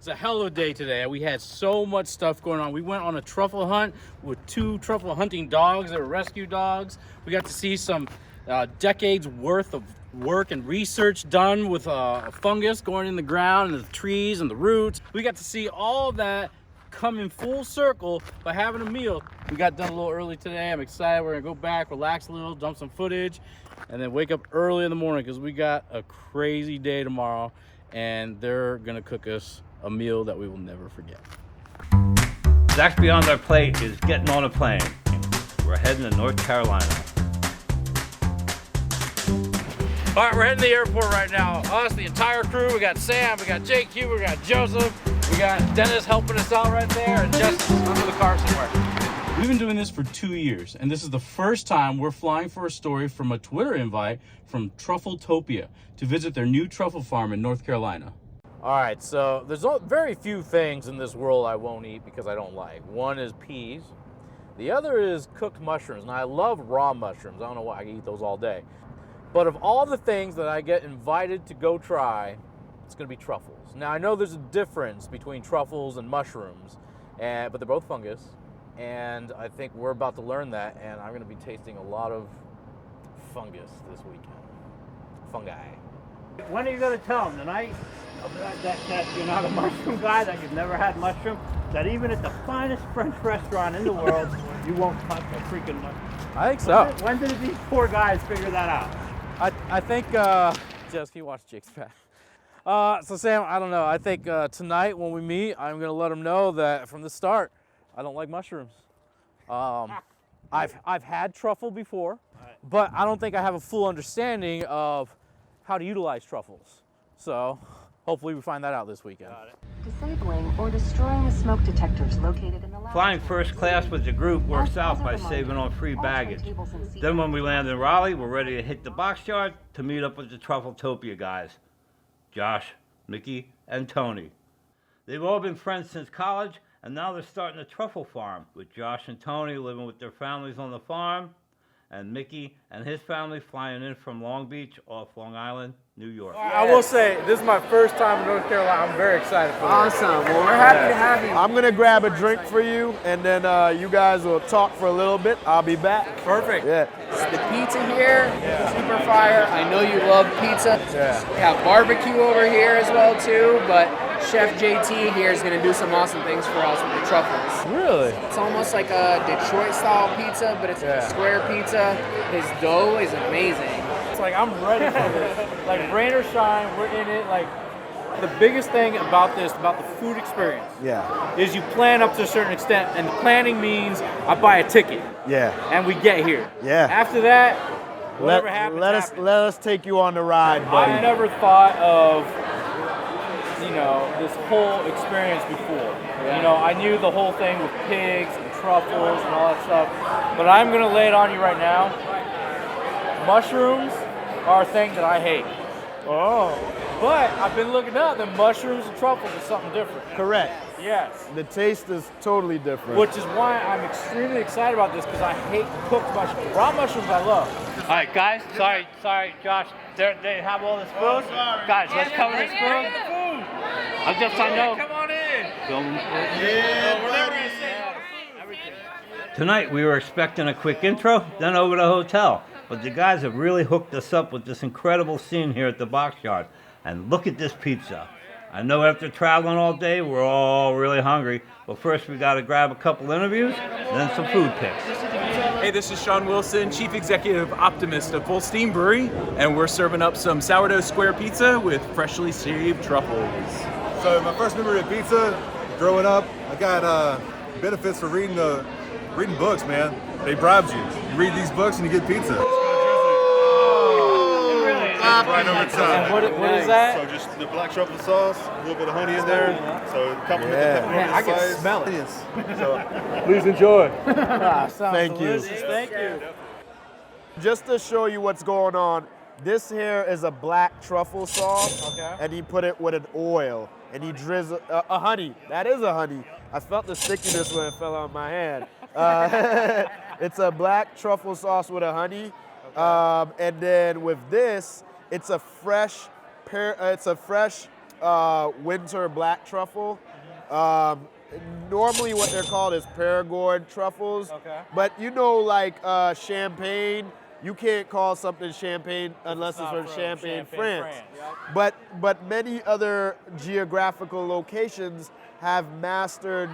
It's a hell of a day today. We had so much stuff going on. We went on a truffle hunt with 2 truffle hunting dogs that were rescue dogs. We got to see some decades worth of work and research done with fungus going in the ground and the trees and the roots. We got to see all of that come in full circle by having a meal. We got done a little early today. I'm excited. We're gonna go back, relax a little, dump some footage, and then wake up early in the morning because we got a crazy day tomorrow, and they're gonna cook us a meal that we will never forget. Zack's Beyond Our Plate is getting on a plane. We're heading to North Carolina. All right, we're heading to the airport right now. Us, the entire crew. We got Sam, we got Jake Q, we got Joseph, we got Dennis helping us out right there, and Justin's under the car somewhere. We've been doing this for 2 years, and this is the first time we're flying for a story from a Twitter invite from Truffletopia to visit their new truffle farm in North Carolina. All right, so there's very few things in this world I won't eat because I don't like. One is peas. The other is cooked mushrooms, and I love raw mushrooms. I don't know why I can eat those all day. But of all the things that I get invited to go try, it's gonna be truffles. Now I know there's a difference between truffles and mushrooms, but they're both fungus. And I think we're about to learn that, and I'm gonna be tasting a lot of fungus this weekend. Fungi. When are you going to tell them tonight that you're not a mushroom guy, that you've never had mushroom, that even at the finest French restaurant in the world, you won't touch a freaking mushroom? I think so. When did these poor guys figure that out? I think, Jess, can you watch Jake's back? So Sam, I don't know. I think tonight when we meet, I'm gonna let them know that from the start, I don't like mushrooms. I've had truffle before, but I don't think I have a full understanding of how to utilize truffles. So hopefully we find that out this weekend. Disabling or destroying the smoke detectors located in the lab. Flying first class with the group works out by saving on free baggage. Then when we land in Raleigh, we're ready to hit the box yard to meet up with the Truffletopia guys. Josh, Mickey, and Tony. They've all been friends since college, and now they're starting a truffle farm with Josh and Tony living with their families on the farm, and Mickey and his family flying in from Long Beach off Long Island, New York. I will say, this is my first time in North Carolina. I'm very excited for this. Awesome. Well, we're happy to have you. I'm going to grab a drink for you, and then you guys will talk for a little bit. I'll be back. Perfect. Yeah. The pizza here, super fire. I know you love pizza. Yeah. We have barbecue over here as well too, but Chef JT here is going to do some awesome things for us with the truffles. Really? It's almost like a Detroit style pizza, but it's a square pizza. His dough is amazing. It's like, I'm ready for this. Like, rain or shine, we're in it. Like, the biggest thing about this, about the food experience, is you plan up to a certain extent, and the planning means I buy a ticket. Yeah. And we get here. Yeah. After that, whatever happens, let us take you on the ride, buddy. I never thought of, this whole experience before. Yeah. I knew the whole thing with pigs and truffles and all that stuff, but I'm gonna lay it on you right now. Mushrooms are a thing that I hate. Oh. But I've been looking up, and mushrooms and truffles is something different. Correct. Yes. The taste is totally different. Which is why I'm extremely excited about this, because I hate cooked mushrooms. Raw mushrooms I love. All right, guys. Sorry, Josh. They have all the spoons. Guys, let's cover the spoon. I'm just trying to know. Come on in. Tonight we were expecting a quick intro, then over to the hotel. But the guys have really hooked us up with this incredible scene here at the box yard. And look at this pizza. I know after traveling all day, we're all really hungry. But first we got to grab a couple interviews, then some food picks. Hey, this is Sean Wilson, Chief Executive Optimist of Full Steam Brewery, and we're serving up some sourdough square pizza with freshly shaved truffles. So my first memory of pizza, growing up, I got benefits for reading books, man. They bribed you. You read these books and you get pizza. Right over top. And what is that? So just the black truffle sauce, a little bit of honey in there. So compliment the pepperoni Man, I can size. smell it. So please enjoy. Thank you. Thank you. Just to show you what's going on, this here is a black truffle sauce, and he put it with an oil, and he drizzle a honey. That is a honey. I felt the stickiness when it fell on my hand. It's a black truffle sauce with a honey, and then with this, it's a fresh winter black truffle. Normally what they're called is Perigord truffles. Okay. But you know, like champagne, you can't call something champagne unless it's from Champagne, France. Yep. But many other geographical locations have mastered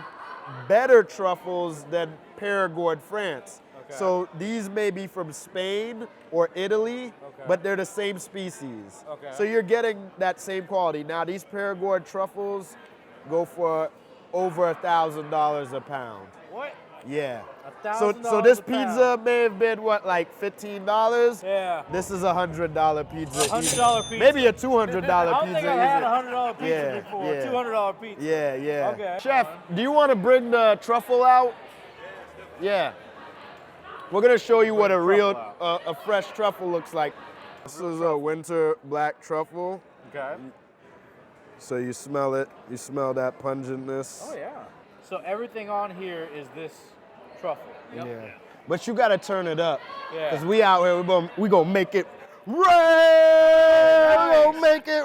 better truffles than Perigord, France. Okay. So these may be from Spain or Italy, Okay. but they're the same species. Okay. So you're getting that same quality. Now these Perigord truffles go for over $1,000 a pound. What? Yeah. $1,000 So this a pound. pizza may have been what, like $15? Yeah. This is a $100 pizza. $100 pizza. Maybe a $200 pizza. I don't think I've had easy. $100 pizza Yeah, before. yeah. $200 pizza. Yeah, yeah. Okay. Chef, do you want to bring the truffle out? Yeah. We're gonna show you what a real, truffle a fresh truffle looks like. This is a winter black truffle. Okay. So you smell it. You smell that pungentness. Oh yeah. So everything on here is this truffle. Yeah. But you gotta turn it up. Yeah. Cause we out here, we gonna make it rain. We gonna make it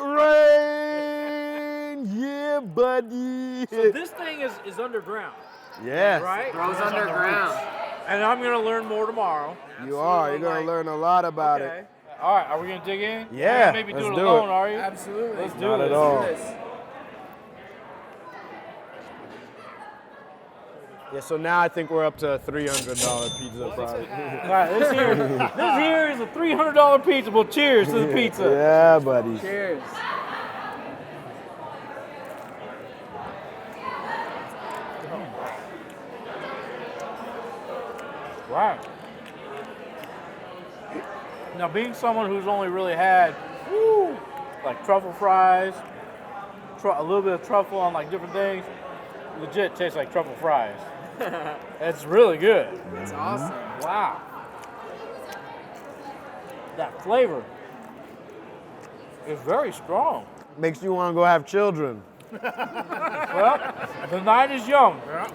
rain. Yeah, buddy. So this thing is underground, Yeah. right? Grows underground. And I'm gonna learn more tomorrow. You are. You're gonna learn a lot about Okay. it. All right. Are we gonna dig in? Yeah, Maybe let's do it do alone. it. Are you? Absolutely. Let's do Not it. at all. Let's do this. Yeah. So now I think we're up to a $300 pizza probably. All right. This here is a $300 pizza. Well, cheers to the pizza. Yeah, buddy. Cheers. Wow. Now, being someone who's only really had like truffle fries, a little bit of truffle on like different things, legit tastes like truffle fries. It's really good. That's awesome. Wow. That flavor is very strong. Makes you want to go have children. Well, the night is young. Well,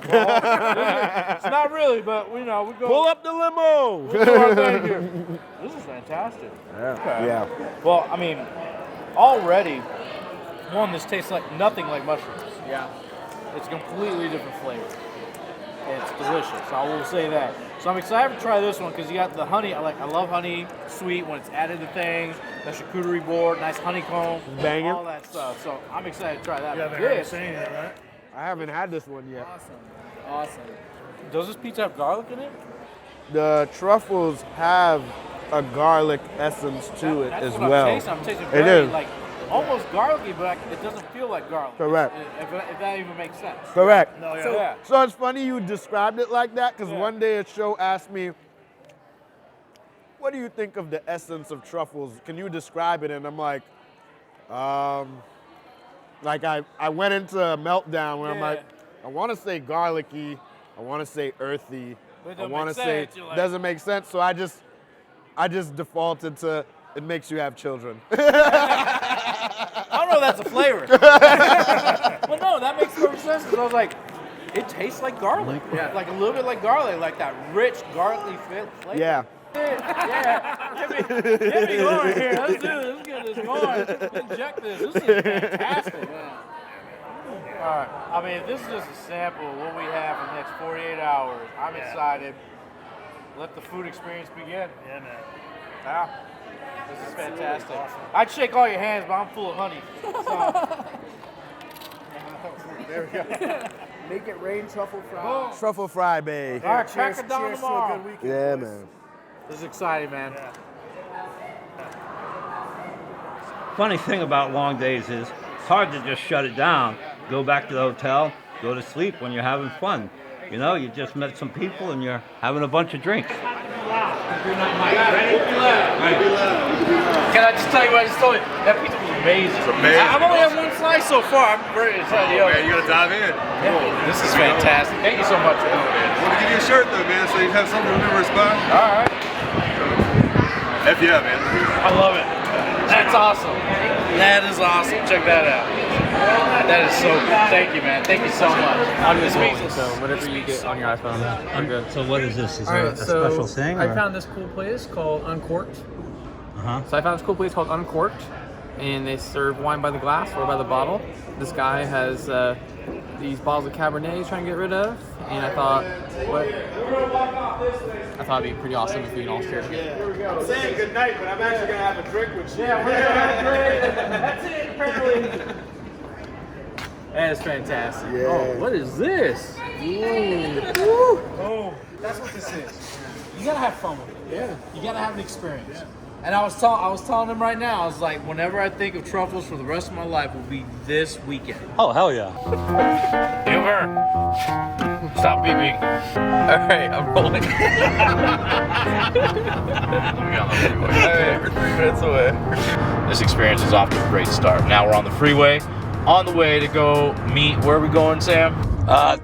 it's not really, but we know we go. Pull up the limo. We'll do our thing here. This is fantastic. Okay. Yeah. Well, I mean, already, one, this tastes like nothing like mushrooms. Yeah. It's a completely different flavor. It's delicious. I will say that. So I'm excited to try this one because you got the honey. I love honey sweet when it's added to things. The charcuterie board, nice honeycomb, Banging. all that stuff. So I'm excited to try that. You haven't But heard me this, saying that, right? I haven't had this one yet. Awesome. Awesome. does this pizza have garlic in it? The truffles have a garlic essence to it That's as what well. I'm tasting It very, is. like, almost garlicky, but it doesn't feel like garlic. Correct. If that even makes sense. Correct. No, yeah. Yeah. So it's funny you described it like that because Yeah. one day a show asked me, what do you think of the essence of truffles? Can you describe it? And I'm like I went into a meltdown where I'm like, I want to say garlicky, I want to say earthy, But it I doesn't want to make say sense. You're like- doesn't make sense. So I just defaulted to it makes you have children. I don't know if that's a flavor. Well, no, that makes perfect sense because I was like, it tastes like garlic. Yeah. Like a little bit like garlic, like that rich, garlicky flavor. Yeah. Yeah. Get me going here. Let's do this. Let's get this going. Let's inject this. This is fantastic. All right. I mean, this is just a sample of what we have for the next 48 hours. I'm excited. Let the food experience begin. Yeah, man. Yeah. This is fantastic. I'd shake all your hands, but I'm full of honey. So, There we go. Make it rain truffle fries. Truffle fry, babe. all right, crack Cheers, it down cheers to a tomorrow. good weekend. Yeah, boys. man. This is exciting, man. Funny thing about long days is it's hard to just shut it down, go back to the hotel, go to sleep when you're having fun. You know, you just met some people and you're having a bunch of drinks. Can I just tell you what I just told you? That pizza was amazing. It's amazing. I've only had one slice so far. I'm ready to try the other. Man, you gotta dive in. This is fantastic. Thank you so much. I'm gonna give you a shirt though, man, so you have something to remember us by. All right. F yeah, man. I love it. That's awesome. That is awesome. Check that out. That is so good. Thank you, man. Thank you so much. This means So whatever you get on your iPhone, I'm good. So what is this? Is All there right, a so special thing? I or- found this cool place called Uncorked. Uh-huh. So I found this cool place called Uncorked, and they serve wine by the glass or by the bottle. This guy has these bottles of Cabernet he's trying to get rid of, and I thought it'd be pretty awesome if we can all share together. I'm saying good night, but I'm actually gonna have a drink with you. Yeah, we're gonna have a drink. That's it, apparently. That is fantastic. Yeah. Oh, what is this? Woo. Oh, that's what this is. You gotta have fun with it. Yeah. You gotta have an experience. And I was telling him right now, I was like, whenever I think of truffles for the rest of my life will be this weekend. Oh, hell yeah. Huber, stop beeping. All right, I'm rolling. Alright, we're 3 minutes away. This experience is off to a great start. Now we're on the freeway, on the way to go meet, where are we going, Sam?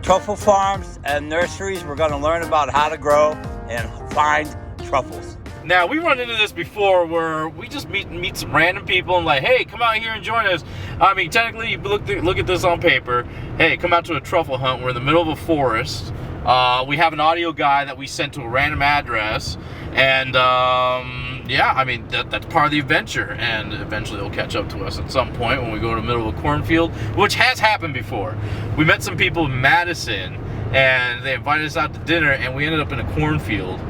Truffle farms and nurseries. We're going to learn about how to grow and find truffles. Now, we run into this before where we just meet some random people and like, hey, come out here and join us. I mean, technically, you look at this on paper. Hey, come out to a truffle hunt. We're in the middle of a forest. We have an audio guy that we sent to a random address. And, yeah, I mean, that's part of the adventure. And eventually they'll catch up to us at some point when we go to the middle of a cornfield, which has happened before. We met some people in Madison, and they invited us out to dinner, and we ended up in a cornfield.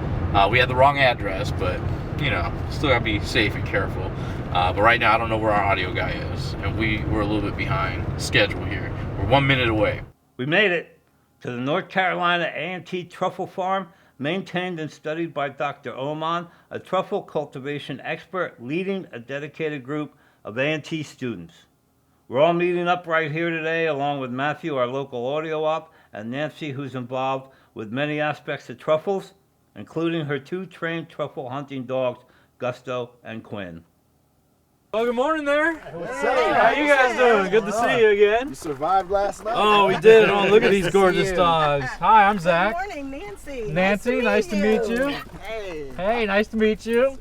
We had the wrong address, but, you know, still gotta be safe and careful. But right now, I don't know where our audio guy is, and we're a little bit behind schedule here. We're 1 minute away. We made it to the North Carolina A&T Truffle Farm, maintained and studied by Dr. Oman, a truffle cultivation expert leading a dedicated group of A&T students. We're all meeting up right here today, along with Matthew, our local audio op, and Nancy, who's involved with many aspects of truffles, including her 2 trained truffle hunting dogs, Gusto and Quinn. Well, good morning there. What's Hey, how you guys doing? Good to see you again. You survived last night? Oh, we did. Oh, look at these gorgeous dogs. Hi, I'm Zach. Good morning, Nancy. Nancy, nice to meet you. Hey. Hey, nice to meet you.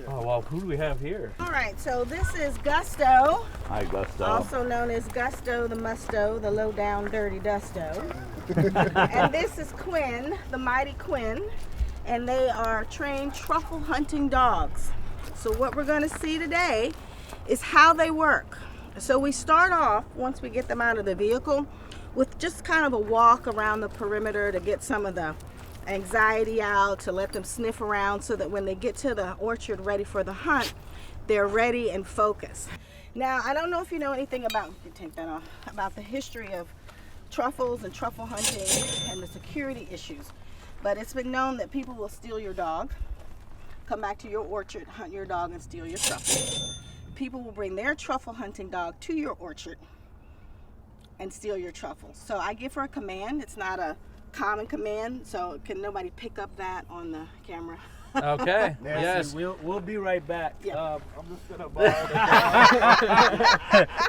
Oh, well, who do we have here? All right, so this is Gusto, Hi, Gusto. also known as Gusto the Musto, the low down dirty Dusto. And this is Quinn, the mighty Quinn, and they are trained truffle hunting dogs. So what we're going to see today is how they work. So we start off, once we get them out of the vehicle, with just kind of a walk around the perimeter to get some of the anxiety out, to let them sniff around so that when they get to the orchard ready for the hunt, they're ready and focused. Now, I don't know if you know anything about, you can take that off, about the history of truffles and truffle hunting and the security issues, but it's been known that people will steal your dog, come back to your orchard, hunt your dog, and steal your truffles. People will bring their truffle hunting dog to your orchard and steal your truffles. So I give her a command. It's not a common command, so can nobody pick up that on the camera? Okay. Nancy, Yes. we'll be right back. Yeah. I'm just gonna borrow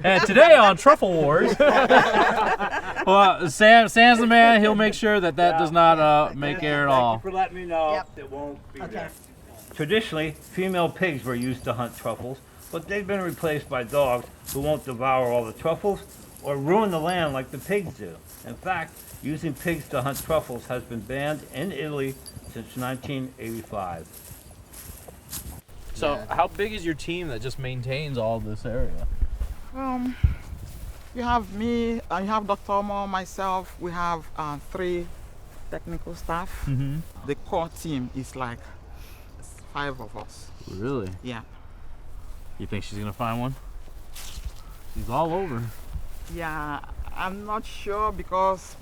And today on Truffle Wars, well, Sam's the man. He'll make sure that does not make air at all. Thank you for letting me know. Yep. It won't be Okay. there. Traditionally, female pigs were used to hunt truffles, but they've been replaced by dogs who won't devour all the truffles or ruin the land like the pigs do. In fact, using pigs to hunt truffles has been banned in Italy since 1985. So, how big is your team that just maintains all this area? You have me, you have Dr. Omo, myself, we have 3 technical staff. Mm-hmm. The core team is like 5 of us. Really? Yeah. You think she's gonna find one? She's all over. Yeah, I'm not sure because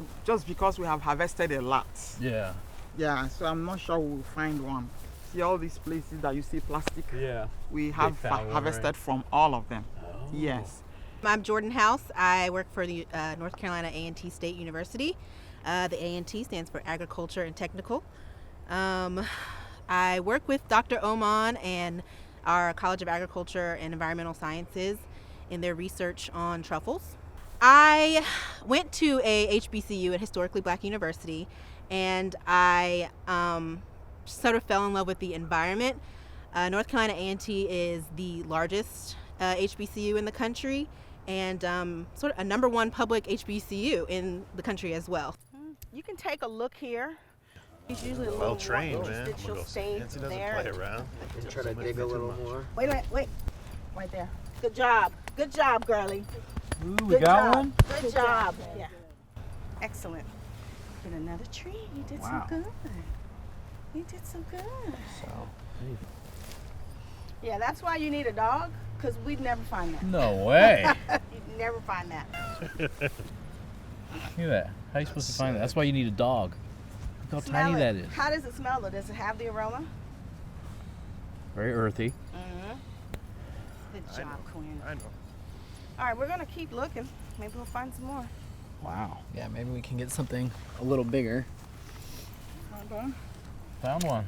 we have harvested a lot. Yeah. Yeah, so I'm not sure we'll find one. See all these places that you see plastic? Yeah. We have found one, harvested right? from all of them. Oh. Yes. I'm Jordan House. I work for the North Carolina A&T State University. The A&T stands for Agriculture and Technical. I work with Dr. Oman and our College of Agriculture and Environmental Sciences in their research on truffles. I went to a HBCU, a historically black university, and I sort of fell in love with the environment. North Carolina A&T is the largest HBCU in the country, and sort of a #1 public HBCU in the country as well. You can take a look here. He's usually a little Well trained, more man. interested. She'll stay Nancy doesn't there. play around. Try to dig a little more. Wait a minute, wait. Right there. Good job. Good job, girlie. Ooh, we Good got job. one? Good job. Yeah. Excellent. Get another tree. You did Wow. some good. You did some good. So, Yeah, that's why you need a dog, because we'd never find that. no way. You'd never find that. Look at that. How are you supposed to find that? That's why you need a dog. Look how tiny that is. How does it smell though? Does it have the aroma? Very earthy. Mm-hmm. Good job, Quinn. I know. All right, we're gonna keep looking. Maybe we'll find some more. Wow. Yeah, maybe we can get something a little bigger. Okay. Found one.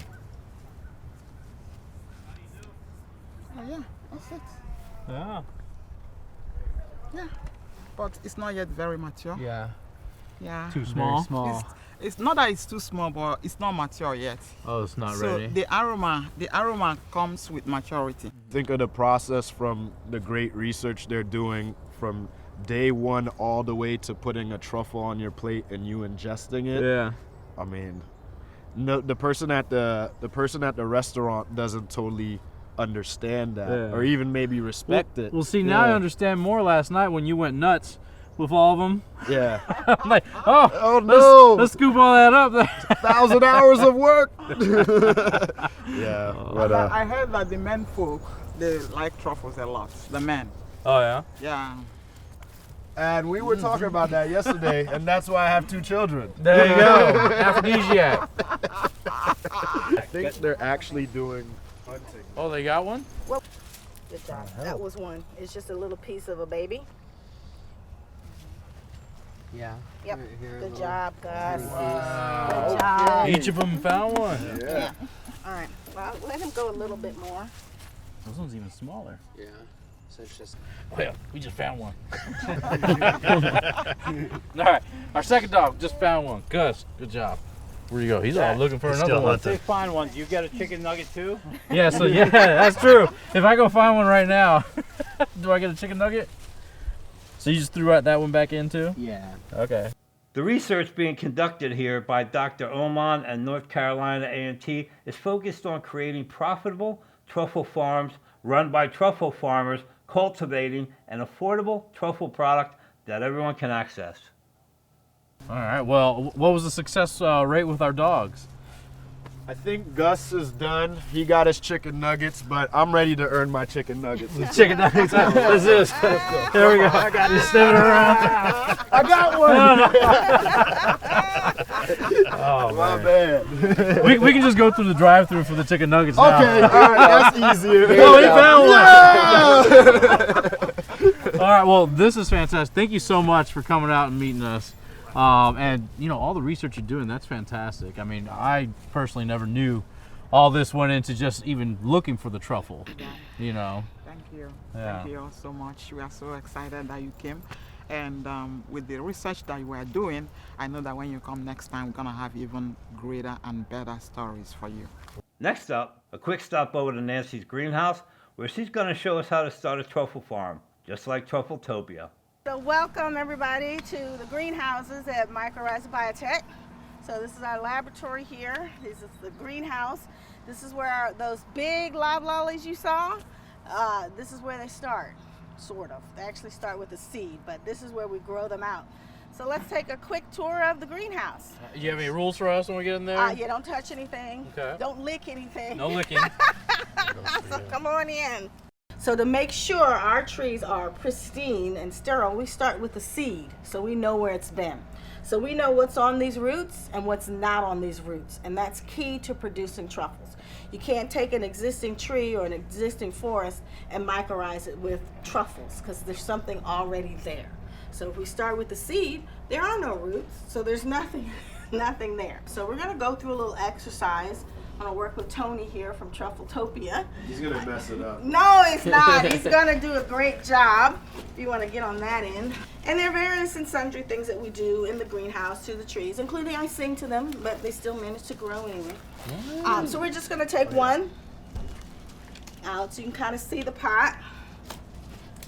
Oh, yeah, that's it. Yeah. Yeah. But it's not yet very mature. Yeah. Yeah. Too small? Small. It's not that it's too small, but it's not mature yet. Oh, it's not So ready. the aroma comes with maturity. Think of the process from the great research they're doing from day one all the way to putting a truffle on your plate and you ingesting it. Yeah. I mean, no, the person at the restaurant doesn't totally understand that, Yeah. or even maybe respect it. Well, see, now I Yeah. understand more last night when you went nuts with all of them. Yeah. I'm like, oh, Oh no! let's scoop all that up. 1,000 hours of work. Yeah. But, I heard that the men folk, they like truffles a lot. The men. Oh, yeah? Yeah. and we were talking about that yesterday, and that's why I have 2 children. There you go. Aphrodisiac. I think they're actually doing hunting. Oh, they got one? Well, good job. That was one. It's just a little piece of a baby. Yeah. Yep. Right here, Good little job, guys. Wow. Good job. Each of them found one. Yeah. All right. Well, let him go a little bit more. This one's even smaller. Yeah. So it's just. Well, we just found one. All right. Our second dog just found one. Gus, good job. Where'd you go? He's all looking for another one. If they find one, do you get a chicken nugget too? Yeah, so yeah, that's true. If I go find one right now, do I get a chicken nugget? So you just threw that one back in too? Yeah. Okay. The research being conducted here by Dr. Oman and North Carolina A&T is focused on creating profitable truffle farms run by truffle farmers cultivating an affordable truffle product that everyone can access. All right. Well, what was the success rate with our dogs? I think Gus is done. He got his chicken nuggets, but I'm ready to earn my chicken nuggets. Chicken nuggets. What's this? There we go. I got you sniffing around. I got one. Oh, my bad. We can just go through the drive-through for the chicken nuggets now. Okay, all right, that's easier. Oh, he found one. All right, well, this is fantastic. Thank you so much for coming out and meeting us. And, you know, all the research you're doing, that's fantastic. I mean, I personally never knew all this went into just even looking for the truffle, you know. Thank you. Yeah. Thank you all so much. We are so excited that you came. And with the research that you are doing, I know that when you come next time, we're going to have even greater and better stories for you. Next up, a quick stop over to Nancy's greenhouse, where she's going to show us how to start a truffle farm, just like Truffletopia. So welcome everybody to the greenhouses at Mycorrhiza Biotech. So this is our laboratory here. This is the greenhouse. This is where those big loblollies you saw, this is where they start, sort of. They actually start with a seed, but this is where we grow them out. So let's take a quick tour of the greenhouse. You have any rules for us when we get in there? Yeah, don't touch anything. Okay. Don't lick anything. No licking. So come on in. So to make sure our trees are pristine and sterile, we start with the seed, so we know where it's been. So we know what's on these roots and what's not on these roots, and that's key to producing truffles. You can't take an existing tree or an existing forest and mycorrhize it with truffles, because there's something already there. So if we start with the seed, there are no roots, so there's nothing there. So we're gonna go through a little exercise. I'm gonna work with Tony here from Truffletopia. He's gonna mess it up. No, he's not. He's gonna do a great job if you wanna get on that end. And there are various and sundry things that we do in the greenhouse to the trees, including I sing to them, but they still manage to grow anyway. So we're just gonna take one out so you can kind of see the pot.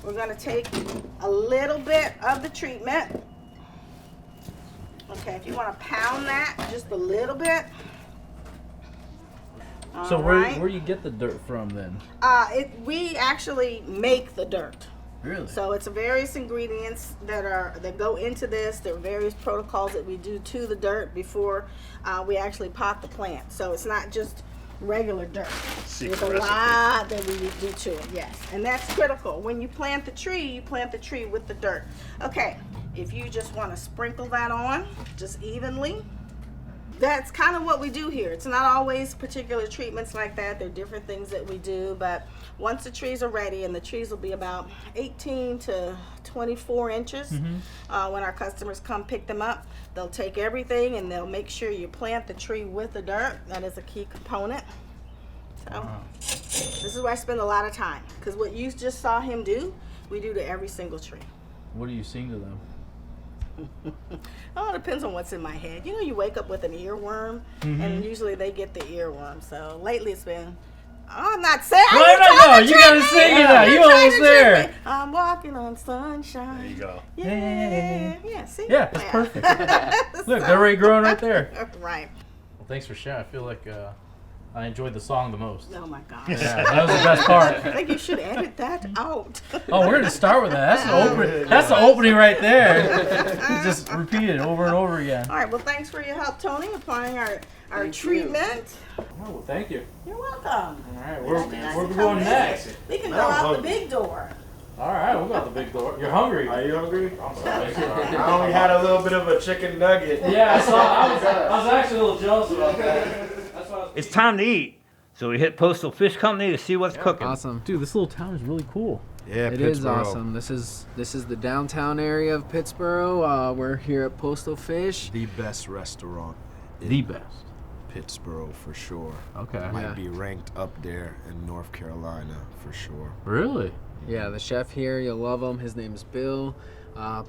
We're gonna take a little bit of the treatment. Okay, if you wanna pound that just a little bit. So All where right. do you get the dirt from then? We actually make the dirt. Really? So it's various ingredients that go into this. There are various protocols that we do to the dirt before we actually pot the plant. So it's not just regular dirt. There's a lot that we do to it, yes. And that's critical. When you plant the tree with the dirt. Okay, if you just want to sprinkle that on, just evenly, that's kind of what we do here. It's not always particular treatments like that. There are different things that we do, but once the trees are ready, and the trees will be about 18 to 24 inches when our customers come pick them up, they'll take everything and they'll make sure you plant the tree with the dirt. That is a key component. So this is where I spend a lot of time, because what you just saw him do, we do to every single tree. What do you sing to them? Oh, it depends on what's in my head. You know, you wake up with an earworm, and usually they get the earworm. So lately it's been, I'm not saying. No, you gotta sing it now. You almost there. I'm walking on sunshine. There you go. Yeah, see? Yeah, that's perfect. Look, they're already growing right there. Right. Well, thanks for sharing. I feel like I enjoyed the song the most. Oh my gosh. Yeah, that was the best part. I think you should edit that out. Oh, we're gonna start with that. That's the opening. That's the opening right there. Just repeat it over and over again. All right. Well, thanks for your help, Tony, applying our treatment. Oh, well, thank you. You're welcome. All right, where we going next? We can go out the big door. All right, we'll go out the big door. You're hungry? Are you hungry? I'm sorry. I only had a little bit of a chicken nugget. Yeah, I saw. I was actually a little jealous about that. That's why I was. It's time to eat. So we hit Postal Fish Company to see what's cooking. Awesome. Dude, this little town is really cool. Yeah, It is awesome. This is the downtown area of Pittsburgh. We're here at Postal Fish. The best restaurant. The best. Pittsburgh for sure. Okay. Might be ranked up there in North Carolina for sure. Really? Yeah, the chef here, you'll love him. His name's Bill.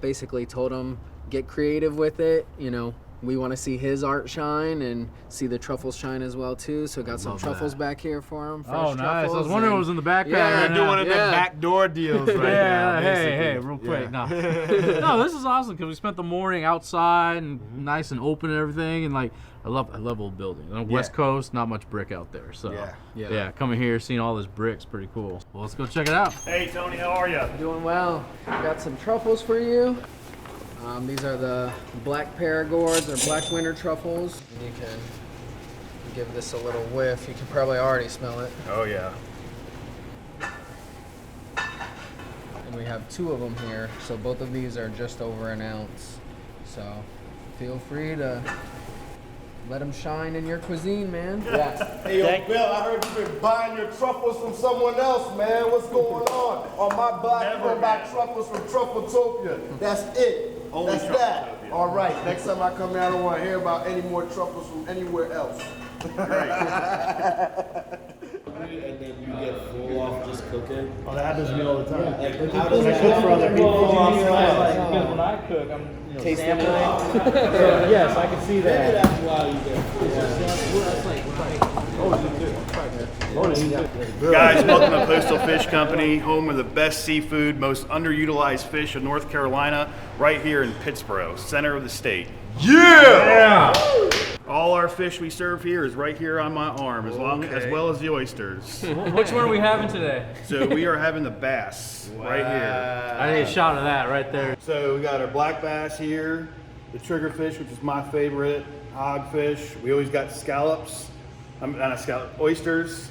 Basically told him, get creative with it. You know, we want to see his art shine and see the truffles shine as well too. So got some truffles back here for him. Oh, nice. I was wondering what was in the backpack. Yeah, right Doing now. one of them backdoor deals right now. Yeah, basically. hey, real quick. Yeah. No. No, this is awesome because we spent the morning outside and nice and open and everything, and like I love old buildings. On the West Coast, not much brick out there, so yeah, coming here, seeing all this brick's pretty cool. Well, let's go check it out. Hey Tony, how are you? Doing well. Got some truffles for you. These are the black Paragords or black winter truffles. And you can give this a little whiff. You can probably already smell it. Oh yeah. And we have two of them here, so both of these are just over an ounce. So feel free to let them shine in your cuisine, man. Yeah. Hey, yo, Bill, I heard you've been buying your truffles from someone else, man. What's going on? On my block, you're going to buy truffles from Truffletopia. That's it. Only That's that. All right. Next time I come here, I don't want to hear about any more truffles from anywhere else. And then you get full off just cooking. Oh, that happens to me all the time. Like, how does that cook for other people? Because when I cook, I'm sampling? Yes, I can see that. Maybe that's why you get. Guys, welcome to Postal Fish Company, home of the best seafood, most underutilized fish in North Carolina, right here in Pittsburgh, center of the state. Yeah! All our fish we serve here is right here on my arm, as well as the oysters. Which one are we having today? So we are having the bass right here. I need a shot of that right there. So we got our black bass here, the triggerfish, which is my favorite, hogfish. We always got scallops, not scallops, oysters,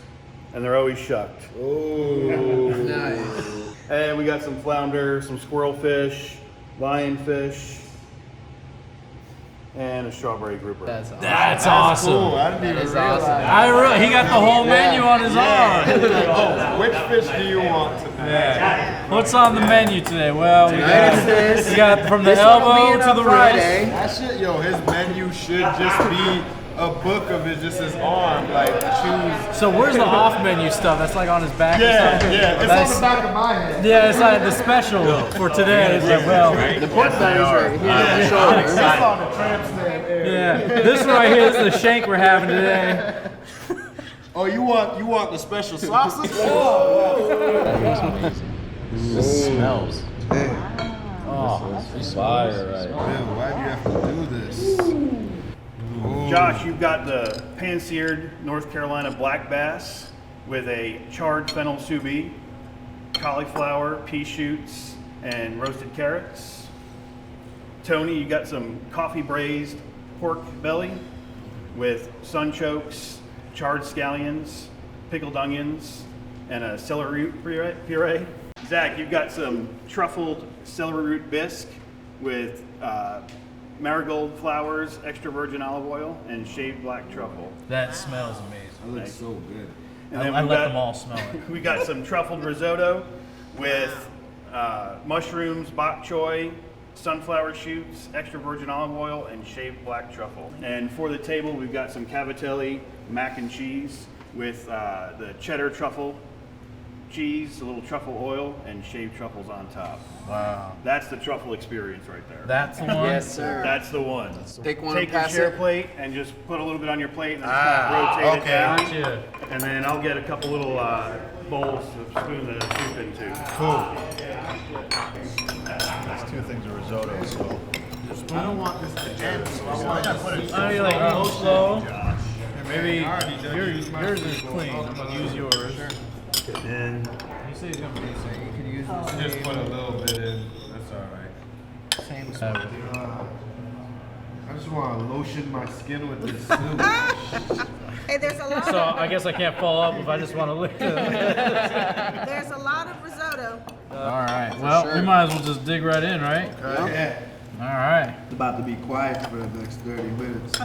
and they're always shucked. Oh, Nice. And we got some flounder, some squirrelfish, lionfish, and a strawberry grouper. That's awesome. That's awesome. cool. I didn't even That is realize. awesome. He got the whole menu on his arm. Oh, which fish do you want today? What's on the menu today? Well, we got from the This one will be elbow in to on the Friday. wrist. That shit, yo, his menu should just be a book of it, just his arm, like choose. So where's the off menu stuff? That's like on his back or Yeah, something? yeah, it's on the back of my head. Yeah, it's like the special for today. It's like, well, The pork belly's right here on the shoulder. It's on the tramp stand area. yeah. This one right here is the shank we're having today. Oh, you want the special sauces? This smells. Oh, It's fire, right? Bill, why do you have to do this? Josh, you've got the pan-seared North Carolina black bass with a charred fennel sous vide, cauliflower, pea shoots, and roasted carrots. Tony, you got some coffee braised pork belly with sunchokes, charred scallions, pickled onions, and a celery root puree. Zach, you've got some truffled celery root bisque with marigold flowers, extra virgin olive oil, and shaved black truffle. That smells amazing. That looks so good. And then I we've let got- them all smell it. We got some truffled risotto with mushrooms, bok choy, sunflower shoots, extra virgin olive oil, and shaved black truffle. And for the table, we've got some cavatelli mac and cheese with the cheddar truffle cheese, a little truffle oil, and shaved truffles on top. Wow. That's the truffle experience right there. That's the one? Yes, sir. That's the one. Pick one Take and your pass share it. plate and just put a little bit on your plate and then kind of rotate okay. it down. Gotcha. And then I'll get a couple little bowls to spoon the soup into. Cool. That's two things of risotto, so. I don't want this to end, so I want to put it. I mean, like, go slow. Maybe yours is clean. I'm going to use yours. And You say it's going to be the same. You could use the Just put a little bit in. That's all right. same I just want to lotion my skin with this soup. Hey, there's a lot. So I guess I can't follow up if I just want to lick it. There's a lot of risotto. All right. Well, we might as well just dig right in, right? Yeah. All right. It's about to be quiet for the next 30 minutes.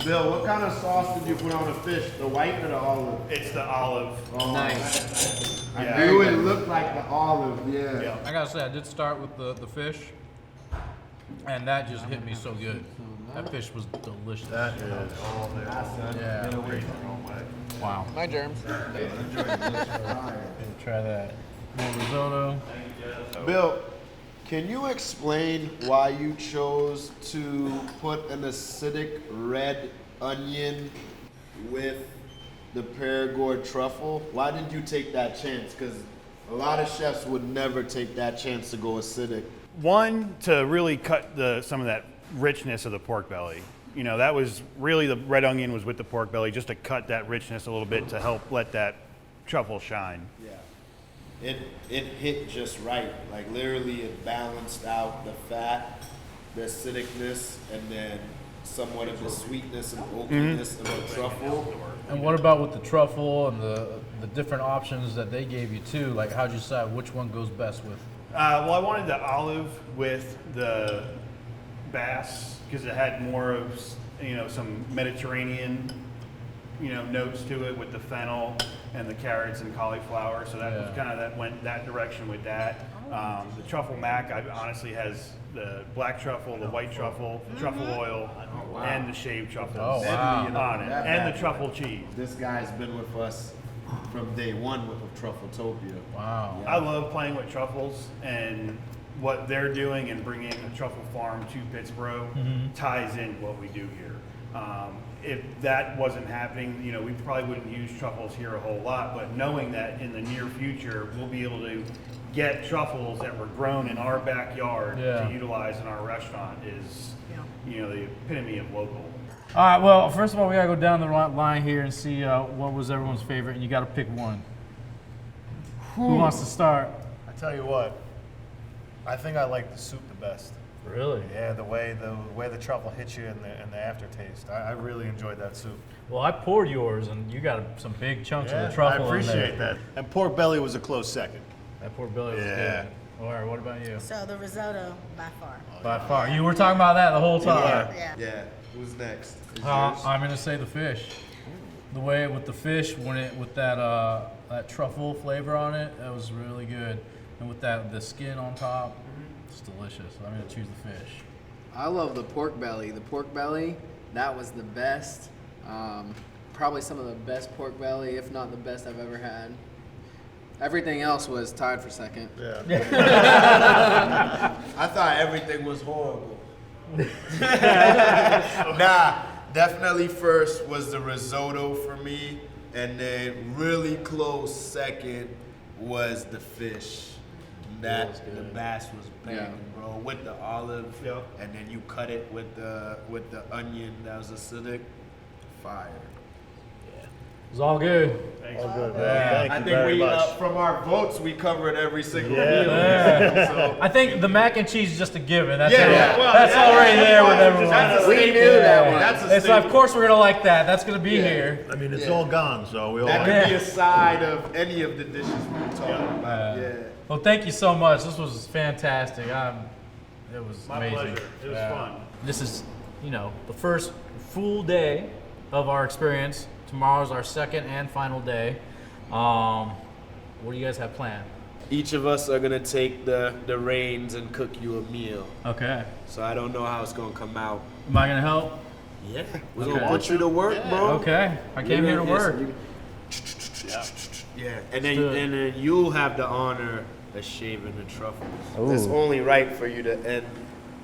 Bill, what kind of sauce did you put on the fish? The white or the olive? it's the olive. Oh, Nice. I knew it looked like the olive, yeah. I gotta say, I did start with the fish, and that just hit me so good. That fish was delicious. That is all there. Yeah. Wow. My germs. Try that. More risotto. Bill, can you explain why you chose to put an acidic red onion with the Perigord truffle? Why did you take that chance? Because a lot of chefs would never take that chance to go acidic. One, to really cut some of that richness of the pork belly. You know, that was really the red onion was with the pork belly just to cut that richness a little bit to help let that truffle shine. Yeah. It hit just right. Like literally it balanced out the fat, the acidicness, and then somewhat of the sweetness and oakiness of the truffle. And what about with the truffle and the different options that they gave you too? Like, how'd you decide which one goes best with? Well, I wanted the olive with the bass because it had more of, you know, some Mediterranean, you know, notes to it with the fennel and the carrots and cauliflower. So that was kind of that went that direction with that. The truffle mac, honestly has the black truffle, the white truffle, the truffle oil, and the shaved truffle on it, and the truffle cheese. This guy's been with us from day one with Truffletopia. Wow. I love playing with truffles, and what they're doing and bringing a truffle farm to Pittsburgh ties in what we do here. If that wasn't happening, you know, we probably wouldn't use truffles here a whole lot, but knowing that in the near future, we'll be able to get truffles that were grown in our backyard to utilize in our restaurant is, you know, the epitome of local. All right. Well, first of all, we gotta go down the line here and see what was everyone's favorite, and you gotta pick one. Who wants to start? I tell you what, I think I like the soup the best. Really? Yeah, the way the truffle hits you in the aftertaste. I really enjoyed that soup. Well, I poured yours, and you got some big chunks of the truffle. I appreciate that. And pork belly was a close second. That pork belly was good. Laura, what about you? So the risotto by far. By far. You were talking about that the whole time. Yeah. Who's next? I'm gonna say the fish. The way with the fish, with that truffle flavor on it, that was really good, and with the skin on top, it's delicious. I'm gonna choose the fish. I love the pork belly. The pork belly, that was the best. Probably some of the best pork belly, if not the best I've ever had. Everything else was tied for second. Yeah. I thought everything was horrible. Nah, definitely first was the risotto for me, and then really close second was the fish. The bass was banging, bro, with the olive, and then you cut it with the onion that was acidic. Fire. It's all good. All good, man. Yeah, Thank you very much. From our votes, we covered every single meal. Yeah. So, I think the mac and cheese is just a given. That's well, that's already there with everyone. That's a We staple. knew that one. That's a It's staple. of course we're gonna like that. That's gonna be here. I mean, it's all gone, so we all That like could be a side of any of the dishes we were talking about. Yeah. Well, thank you so much. This was fantastic. It was My amazing. pleasure. It was fun. This is, the first full day of our experience. Tomorrow's our second and final day. What do you guys have planned? Each of us are gonna take the reins and cook you a meal. Okay. So I don't know how it's gonna come out. Am I gonna help? Yeah, we're Okay. gonna put you to work, bro. Okay. I came here to work. Yeah, and then do it. and then you'll have the honor of shaving the truffles. Ooh. It's only right for you to end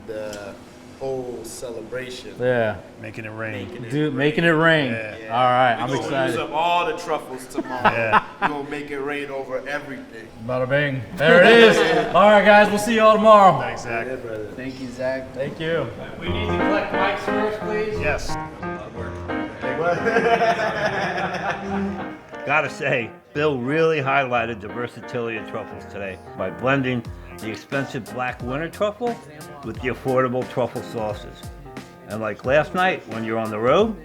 the whole celebration. Yeah. Making it rain. Making it rain. Yeah. All right. We're I'm gonna excited. use up all the truffles tomorrow. Yeah. We're gonna make it rain over everything. Bada bing. There it is. All right, guys. We'll see you all tomorrow. Thanks, Zach. Yeah, brother. Thank you, Zach. Thank you. We need to collect mics first, please. Yes. Gotta say, Bill really highlighted the versatility of truffles today by blending the expensive black winter truffle with the affordable truffle sauces. And like last night when you're on the road,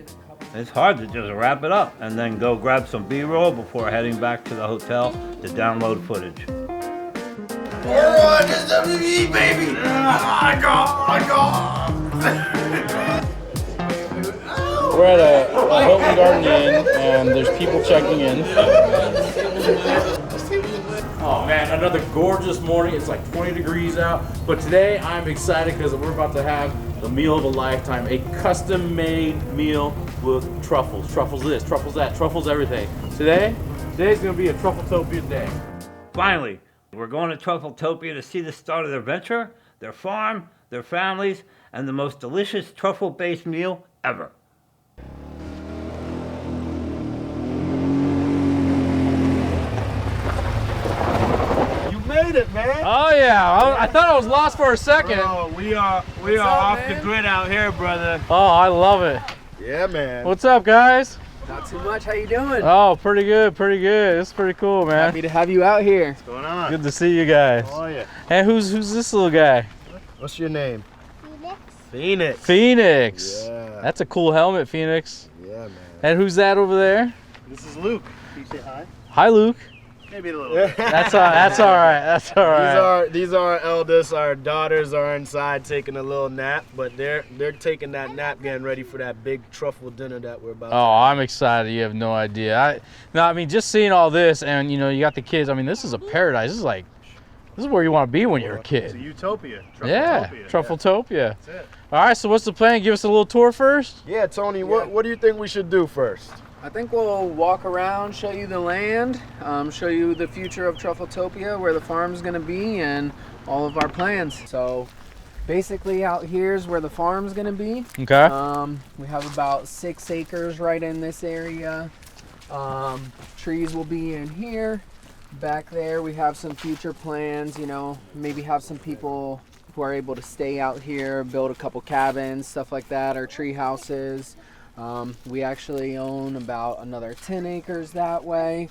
it's hard to just wrap it up and then go grab some B-roll before heading back to the hotel to download footage. Alright, it's WE, baby! I go! We're at a Hilton Garden Inn, and there's people checking in. Oh man, another gorgeous morning. It's like 20 degrees out, but today I'm excited because we're about to have the meal of a lifetime, a custom-made meal with truffles. Truffles this, truffles that, truffles everything. Today's gonna be a Truffletopia day. Finally, we're going to Truffletopia to see the start of their venture, their farm, their families, and the most delicious truffle-based meal ever. Made it, man. Oh yeah, I thought I was lost for a second. Bro, we are off the grid out here, brother. Oh, I love it. Yeah, man. What's up, guys? Not too much. How you doing? Oh, pretty good, pretty good. It's pretty cool, man. Happy to have you out here. What's going on? Good to see you guys. How are you? And who's this little guy? What's your name? Phoenix. Phoenix. Yeah. That's a cool helmet, Phoenix. Yeah, man. And who's that over there? This is Luke. Can you say hi? Hi, Luke. Maybe a little bit. That's all right. That's all right. These are our eldest. Our daughters are inside taking a little nap, but they're taking that nap, getting ready for that big truffle dinner that we're about to Oh, I'm excited. You have no idea. I mean, just seeing all this, and you got the kids. I mean, this is a paradise. This is where you want to be when you're a It's kid. a utopia. Yeah, Truffletopia. Truffletopia. That's it. All right. So what's the plan? Give us a little tour first. Yeah, Tony, what do you think we should do first? I think we'll walk around, show you the land, show you the future of Truffletopia, where the farm's gonna be, and all of our plans. So basically out here's where the farm's gonna be. Okay. We have about 6 acres right in this area. Trees will be in here. Back there we have some future plans, maybe have some people who are able to stay out here, build a couple cabins, stuff like that, or tree houses. We actually own about another 10 acres that way.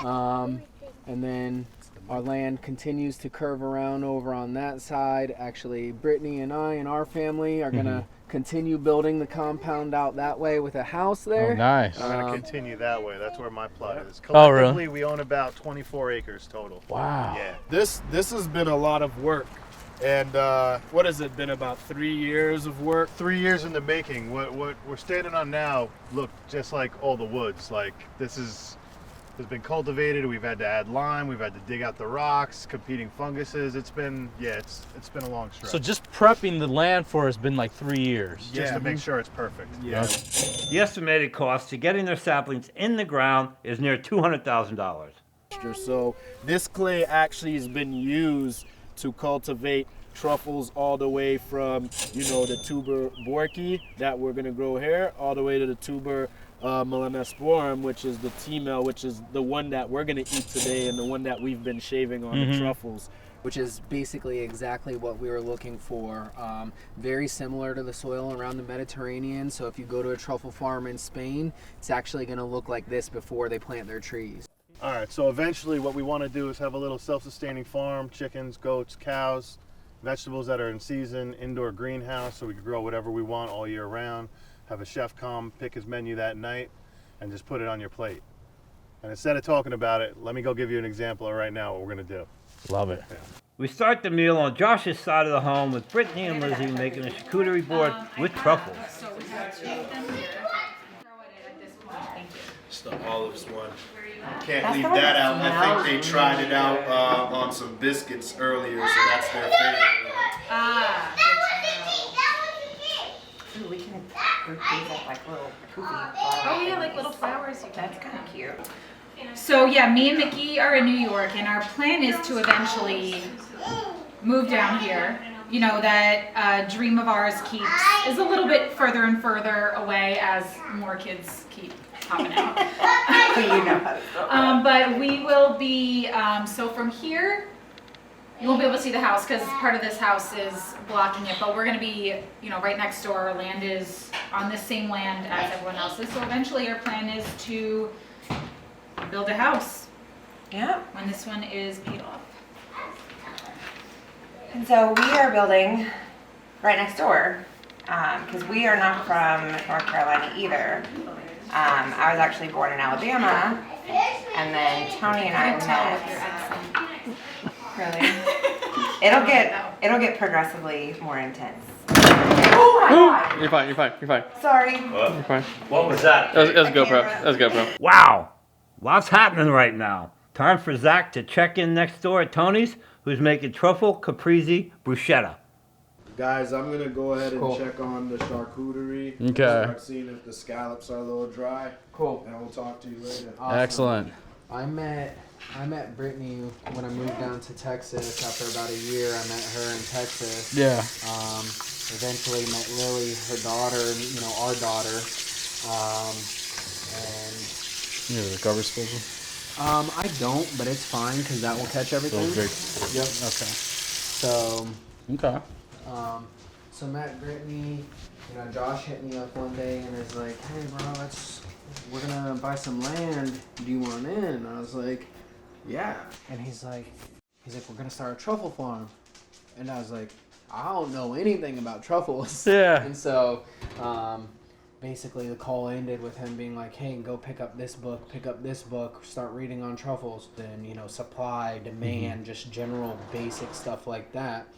And then our land continues to curve around over on that side. Actually, Brittany and I and our family are gonna continue building the compound out that way with a house there. Oh, nice. I'm going to continue that way. That's where my plot is. Oh, really? Collectively, we own about 24 acres total. Wow. Yeah. This has been a lot of work. And what has it been, about 3 years of work? 3 years in the making. What we're standing on now look just like all the woods. Like this has been cultivated. We've had to add lime. We've had to dig out the rocks, competing funguses. It's been it's been a long stretch. So just prepping the land for has been like 3 years. Just to make sure it's perfect. Yeah. The estimated cost to getting their saplings in the ground is near $200,000. So this clay actually has been used to cultivate truffles all the way from, the tuber borki that we're gonna grow here, all the way to the tuber melanosporum, which is the T-mel, which is the one that we're gonna eat today and the one that we've been shaving on the truffles. which is basically exactly what we were looking for. Very similar to the soil around the Mediterranean. So if you go to a truffle farm in Spain, it's actually going to look like this before they plant their trees. All right, so eventually what we want to do is have a little self-sustaining farm, chickens, goats, cows, vegetables that are in season, indoor greenhouse, so we can grow whatever we want all year round. Have a chef come, pick his menu that night, and just put it on your plate. And instead of talking about it, let me go give you an example of right now what we're going to do. Love it. Yeah. We start the meal on Josh's side of the home with Brittany and Lizzie making a charcuterie board with truffles. So we have 2 of them here. Throw it in at this point. Thank you. It's the olives one. Can't leave that out. I think they tried it out on some biscuits earlier, so that's their favorite one. Ooh, we can group these up like little poofy flowers. Oh yeah, like little flowers. That's kind of cute. So yeah, me and Mickey are in New York, and our plan is to eventually move down here. You know, that dream of ours is a little bit further and further away as more kids keep popping out. You know how to but we will be, so from here, you won't be able to see the house because part of this house is blocking it, but we're going to be, you know, right next door. Our land is on the same land as everyone else's. So eventually our plan is to build a house. Yeah. When this one is paid off. And so we are building right next door because we are not from North Carolina either. I was actually born in Alabama, and then Tony and I met. Really? It'll get progressively more intense. Oh my God! You're fine. You're fine. You're fine. Sorry. You're fine. What was that? It was GoPro. That was GoPro. Wow, lots happening right now. Time for Zack to check in next door at Tony's, who's making truffle caprese bruschetta. Guys, I'm gonna go ahead and Cool. check on the charcuterie. Okay. Start seeing if the scallops are a little dry. Cool. And we'll talk to you later. Awesome. Excellent. I met Brittany when I moved down to Texas. After about a year, I met her in Texas. Yeah. Eventually met Lily, her daughter, you know, our daughter. And You have a garbage disposal? I don't, but it's fine because that will catch everything. Yep. Okay. So. Okay. So met Brittany. You know, Josh hit me up one day and is like, "Hey, bro, we're gonna buy some land. Do you want in?" And I was like, "Yeah." And he's like, "We're gonna start a truffle farm." And I was like, "I don't know anything about truffles." Yeah. And so, basically the call ended with him being like, "Hey, go pick up this book, start reading on truffles." Then, you know, supply, demand, just general basic stuff like that.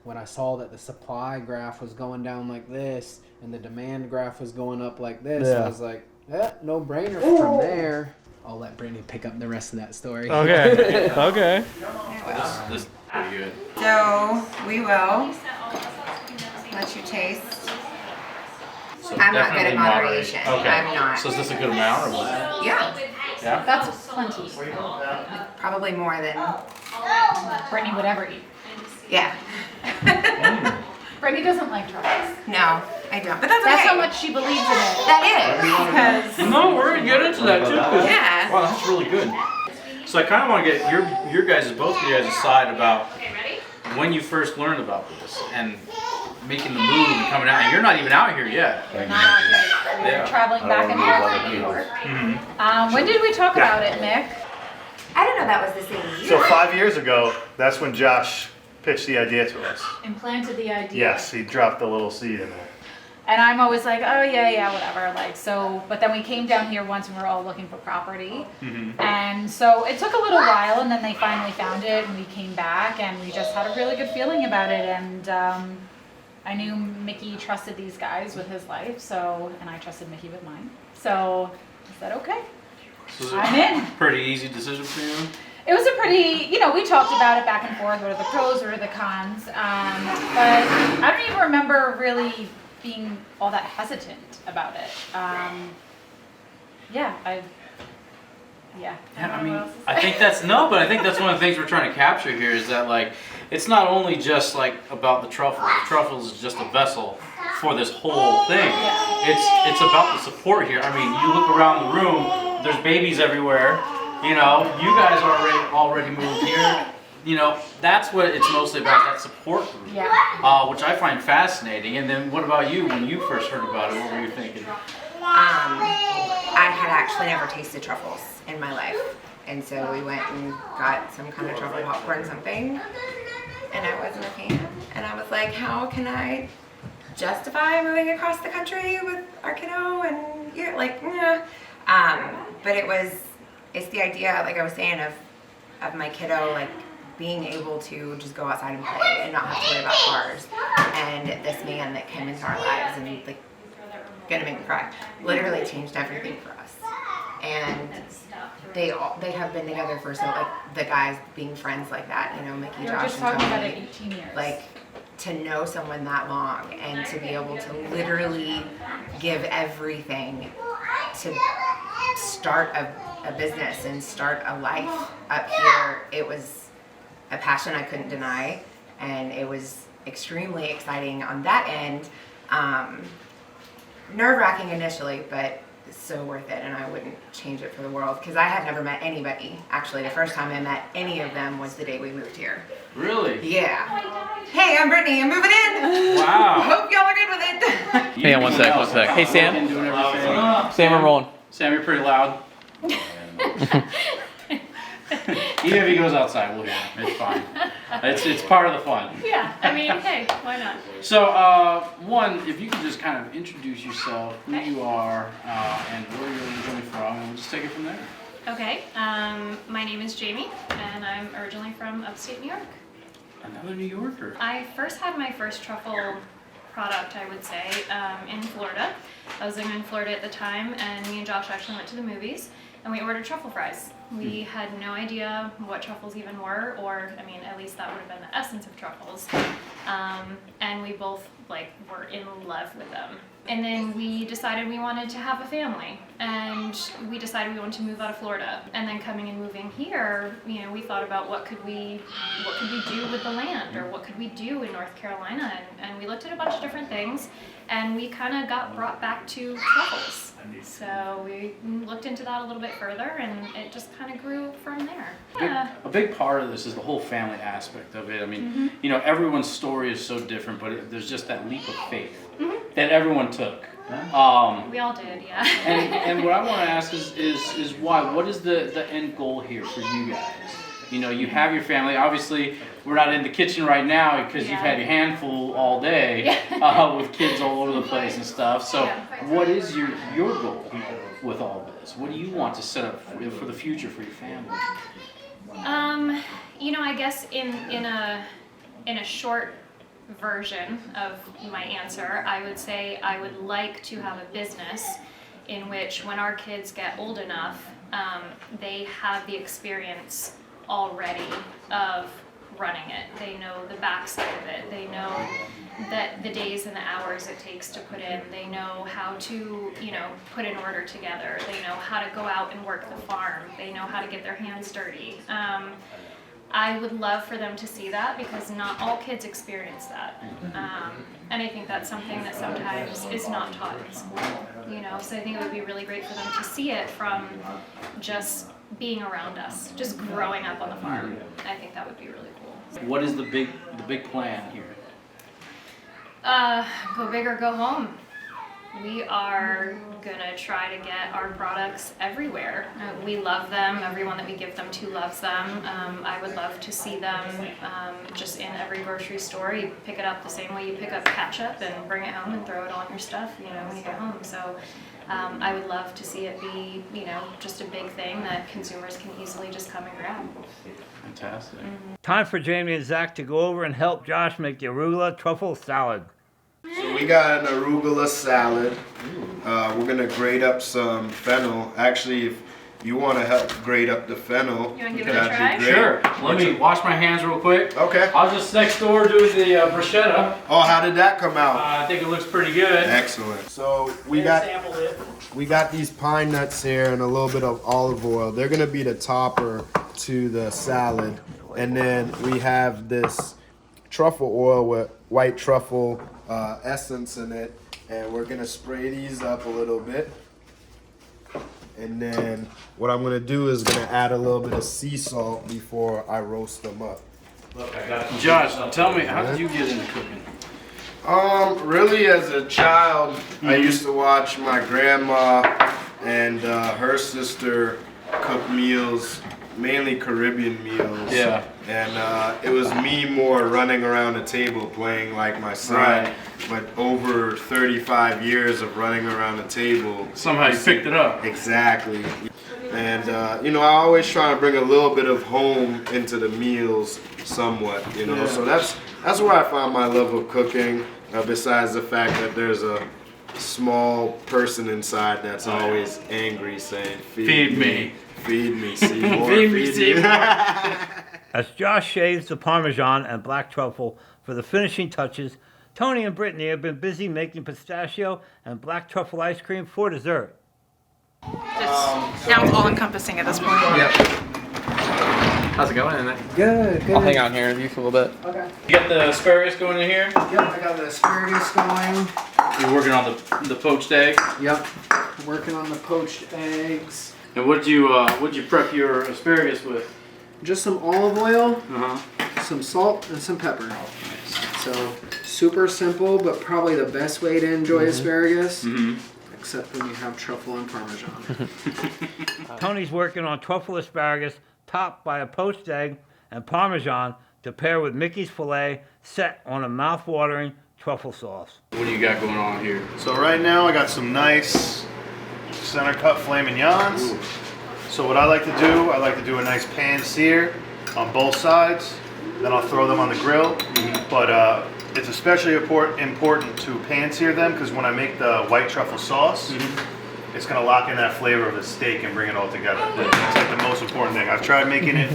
When I saw that the supply graph was going down like this and the demand graph was going up like this, I was like, no brainer from there. I'll let Brittany pick up the rest of that story. Okay. Okay. This is pretty good. So we will let you taste. So I'm not good definitely at moderation. Okay. I'm not. So is this a good amount or what? Yeah. Yeah? That's plenty. Probably more than. Brittany would ever eat. Yeah. Brittany doesn't like truffles. No, I don't. But that's That's okay. how much she believes in it. That is. Because. No, we're gonna get into that too. 'Cause, Yeah. wow, that's really good. So I kind of want to get your guys, both of you guys' side about when you first learned about this and making the move and coming out. And you're not even out here yet. We're not out yet. We're traveling back and forth to New York. Mm-hmm. When did we talk about it, Mick? I didn't know that was the same year. So 5 years ago, that's when Josh pitched the idea to us. Implanted the idea. Yes, he dropped a little seed in there. And I'm always like, oh yeah, whatever. Like, so, but then we came down here once and we were all looking for property. Mm-hmm. And so it took a little while, and then they finally found it, and we came back, and we just had a really good feeling about it. And I knew Mickey trusted these guys with his life, so, and I trusted Mickey with mine. So I said, okay, So I'm in. Pretty easy decision for you. It was a pretty, you know, we talked about it back and forth. What are the pros? What are the cons? But I don't even remember really being all that hesitant about it. Yeah, I mean, I think that's I think that's one of the things we're trying to capture here is that like it's not only just like about the truffle. The truffle is just a vessel for this whole thing. It's about the support here. I mean, you look around the room, there's babies everywhere. You know, you guys already moved here. You know, that's what it's mostly about, that support group, Yeah. which I find fascinating. And then what about you? When you first heard about it, what were you thinking? I had actually never tasted truffles in my life. And so we went and got some kind of truffle popcorn something. And I wasn't a fan. And I was like, how can I justify moving across the country with our kiddo? And you're like, yeah. But it's the idea, like I was saying, of my kiddo, like being able to just go outside and play and not have to worry about cars. And this man that came into our lives and like gonna make me cry, literally changed everything for us. And they have been together for so, like the guys being friends like that, you know, Mickey, Josh, and Tony. 18 years. Like to know someone that long and to be able to literally give everything to start a business and start a life up here, it was a passion I couldn't deny, and it was extremely exciting on that end. Nerve-wracking initially, but so worth it, and I wouldn't change it for the world because I had never met anybody. Actually, the first time I met any of them was the day we moved here. Really? Yeah. Hey, I'm Brittany. I'm moving in. Wow. Hope y'all are good with it. Hang on one sec. Hey, Sam. Sam, we're rolling. Sam, you're pretty loud. Even if he goes outside, we'll hear him. It's fine. It's part of the fun. Yeah, I mean, hey, why not? So, one, if you could just kind of introduce yourself, who you are, and where you're originally from, and we'll just take it from there. Okay, my name is Jamie, and I'm originally from upstate New York. Another New Yorker. I first had my first truffle product, I would say, in Florida. I was living in Florida at the time, and me and Josh actually went to the movies, and we ordered truffle fries. We had no idea what truffles even were, or, I mean, at least that would have been the essence of truffles. And we both, like, were in love with them. And then we decided we wanted to have a family, and we decided we wanted to move out of Florida. And then coming and moving here, you know, we thought about what could we do with the land, or what could we do in North Carolina, and we looked at a bunch of different things, and we kind of got brought back to truffles. So we looked into that a little bit further, and it just kind of grew from there. Yeah. A big part of this is the whole family aspect of it. I mean, you know, everyone's story is so different, but there's just that leap of faith that everyone took. We all did, yeah. and what I want to ask is why? What is the end goal here for you guys? You know, you have your family. Obviously, we're not in the kitchen right now because you've had your handful all day with kids all over the place and stuff. So what is your goal with all this? What do you want to set up for the future for your family? You know, I guess in a short version of my answer, I would say I would like to have a business in which when our kids get old enough, they have the experience already of running it. They know the backside of it. They know that the days and the hours it takes to put in. They know how to, you know, put an order together. They know how to go out and work the farm. They know how to get their hands dirty. I would love for them to see that because not all kids experience that. And I think that's something that sometimes is not taught in school, you know, so I think it would be really great for them to see it from just being around us, just growing up on the farm. I think that would be really cool. What is the big plan here? Go big or go home. We are gonna try to get our products everywhere. We love them. Everyone that we give them to loves them. I would love to see them just in every grocery store. You pick it up the same way you pick up ketchup and bring it home and throw it on your stuff, you know, when you get home. So I would love to see it be, you know, just a big thing that consumers can easily just come and grab. Fantastic. Time for Jamie and Zack to go over and help Josh make the arugula truffle salad. So we got an arugula salad. We're gonna grate up some fennel. Actually, if you want to help grate up the fennel, you want to give it a try? Sure. Let me wash my hands real quick. Okay. I was just next door doing the bruschetta. Oh, how did that come out? I think it looks pretty good. Excellent. So we got these pine nuts here and a little bit of olive oil. They're gonna be the topper to the salad, and then we have this truffle oil with white truffle essence in it, and we're gonna spray these up a little bit. And then what I'm gonna do is gonna add a little bit of sea salt before I roast them up. Josh, tell me, how did you get into cooking? Really as a child, I used to watch my grandma and her sister cook meals, mainly Caribbean meals. Yeah. And it was me more running around the table playing like my son. Right. But over 35 years of running around the table. Somehow you picked it up. Exactly. And you know, I always try to bring a little bit of home into the meals somewhat, you know. Yeah. So that's where I found my love of cooking, besides the fact that there's a small person inside that's always angry saying, feed me, feed me, Seymour, Feed me, Seymour. As Josh shaves the Parmesan and black truffle for the finishing touches, Tony and Brittany have been busy making pistachio and black truffle ice cream for dessert. Now it's all encompassing at this point. Yep. How's it going in there? Good, good. I'll hang out here with you for a little bit. Okay. You got the asparagus going in here? Yep, I got the asparagus going. You're working on the poached egg? Yep, working on the poached eggs. And what'd you prep your asparagus with? Just some olive oil, Uh-huh. some salt, and some pepper. So super simple, but probably the best way to enjoy asparagus. Except when you have truffle and Parmesan. Tony's working on truffle asparagus topped by a poached egg and Parmesan to pair with Mickey's filet set on a mouth-watering truffle sauce. What do you got going on here? So right now I got some nice center cut filet mignons. So what I like to do a nice pan sear on both sides. Then I'll throw them on the grill. But it's especially important to pan sear them because when I make the white truffle sauce, it's gonna lock in that flavor of the steak and bring it all together. That's like the most important thing. I've tried making it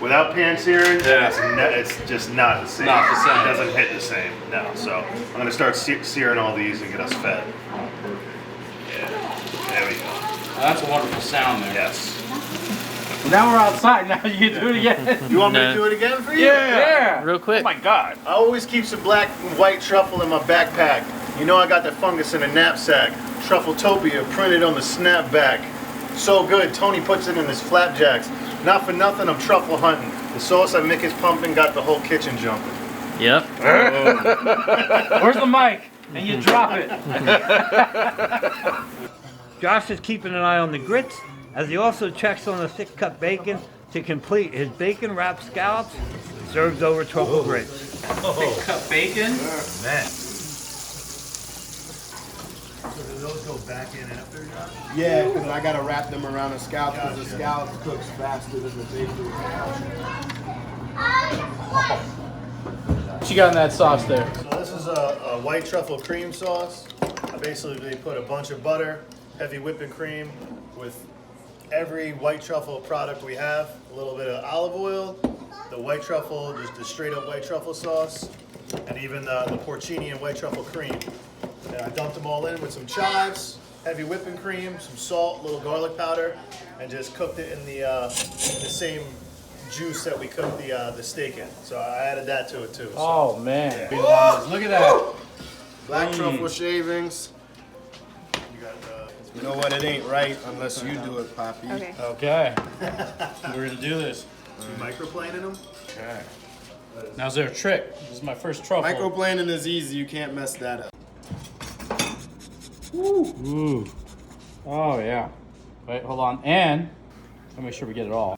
without pan searing, it's just not the same. Not the same. It doesn't hit the same, no. So I'm gonna start searing all these and get us fed. Yeah, there we go. That's a wonderful sound there. Yes. Now we're outside. Now you can do it again. You want me to do it again for you? Yeah. Real quick. Oh my God. I always keep some black and white truffle in my backpack. You know I got the fungus in a knapsack. Truffletopia printed on the snapback. So good, Tony puts it in his flapjacks. Not for nothing, I'm truffle hunting. The sauce I make is pumping, got the whole kitchen jumping. Yep. Where's the mic? And you drop it. Josh is keeping an eye on the grits as he also checks on the thick-cut bacon to complete his bacon-wrapped scallops served over truffle grits. Thick-cut bacon? Man. So do those go back in after? Yeah, because I gotta wrap them around the scallops because the scallops cooks faster than the bacon. What you got in that sauce there? So this is a white truffle cream sauce. I basically put a bunch of butter, heavy whipping cream with every white truffle product we have, a little bit of olive oil, the white truffle, just the straight up white truffle sauce, and even the porcini and white truffle cream. And I dumped them all in with some chives, heavy whipping cream, some salt, a little garlic powder, and just cooked it in the same juice that we cooked the steak in. So I added that to it too. So. Oh man. Yeah. Look at that. Black truffle shavings. You know what? It ain't right unless you do it, Poppy. Okay. Okay. We're gonna do this. You microplaning them? Okay. Now is there a trick? This is my first truffle. Microplaning is easy. You can't mess that up. Ooh. Oh yeah. Wait, hold on. And I'll make sure we get it all.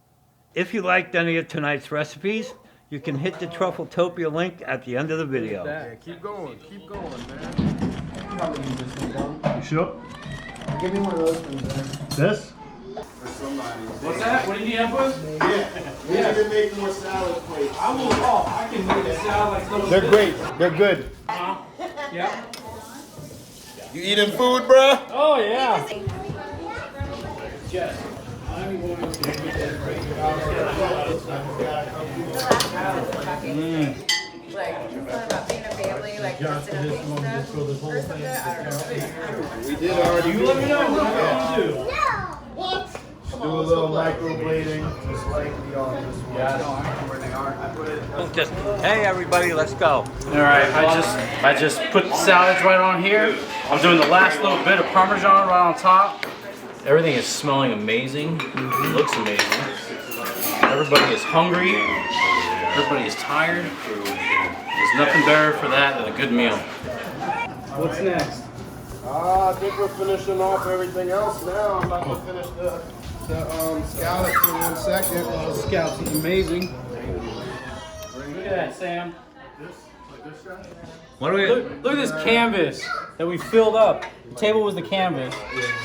If you liked any of tonight's recipes, you can hit the Truffletopia link at the end of the video. Yeah, keep going, man. Probably use this one, don't You sure? Give me one of those ones there. This? For somebody. What's that? What do you need help with? Yeah. We need to make more salad plates. I will. Oh, I can make a salad like those. They're great. They're good. Yeah. You eating food, bruh? Oh yeah. Yes. About being a family, like messing up stuff or something. I don't know. We did already. You let me know what you do. What? Do a little microblading, just like we all this one. Yeah, no, I know where they are. I put it. Just, hey everybody, let's go. All right, I just put the salads right on here. I'm doing the last little bit of Parmesan right on top. Everything is smelling amazing. It looks amazing. Everybody is hungry. Everybody is tired. There's nothing better for that than a good meal. What's next? I think we're finishing off everything else now. I'm about to finish the scallops in 1 second. Scallops is amazing. Look at that, Sam. What do we look at this canvas that we filled up. The table was the canvas.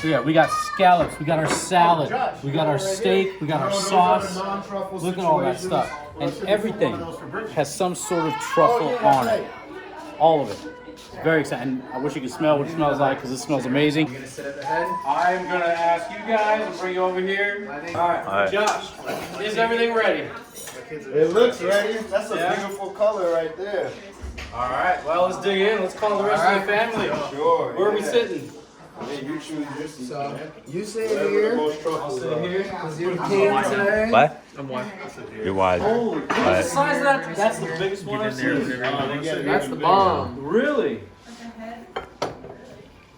So yeah, we got scallops, we got our salad, we got our steak, we got our sauce. Look at all that stuff. And everything has some sort of truffle on it. All of it. Very exciting. I wish you could smell what it smells like because it smells amazing. I'm gonna ask you guys to bring you over here. All right, Josh, is everything ready? It looks ready. That's a beautiful color right there. All right, well, let's dig in. Let's call the rest of the family. Sure. Where are we sitting? Hey, you choose your seat. So, you sit here. I'll sit here because you're the king today. What? I'm wise. You're wise. Holy, what's the size of that? That's the biggest one I've seen. That's the bomb. Really?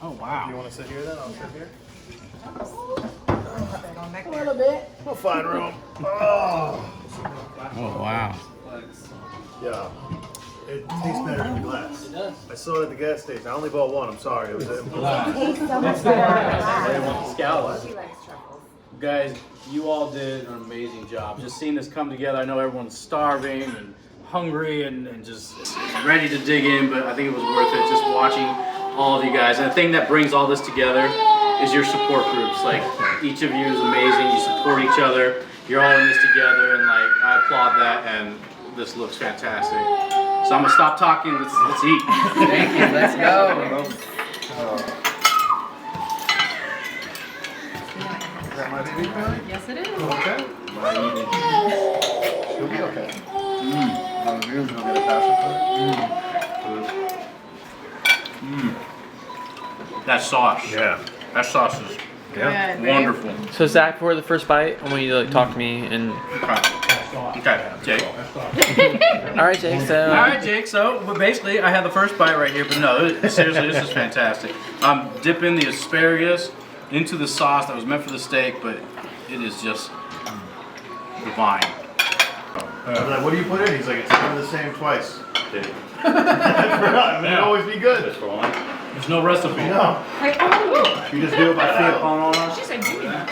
Oh, wow. You want to sit here then? I'll sit here. A little bit. We'll find room. Oh. Oh, wow. Yeah. It tastes better in the glass. It does. I saw it at the gas station. I only bought one. I'm sorry. It was Scallops. Guys, you all did an amazing job. Just seeing this come together. I know everyone's starving and hungry and just ready to dig in, but I think it was worth it just watching all of you guys. And the thing that brings all this together is your support groups. Like, each of you is amazing. You support each other. You're all in this together, and like, I applaud that, and this looks fantastic. So I'm gonna stop talking. Let's eat. Thank you. Let's go. Is that my baby belly? Yes, it is. Okay. She'll be okay. You'll get a pass. That sauce. Yeah. That sauce is wonderful. So Zach, for the first bite, I want you to like talk to me and. Okay, Jake. All right, Jake. So. All right, Jake. So, but basically, I had the first bite right here, but no, seriously, this is fantastic. I'm dipping the asparagus into the sauce that was meant for the steak, but it is just divine. I was like, what do you put in? He's like, it's never the same twice. I forgot. It'd always be good. There's no recipe. No. You just do it by feel. She said do that.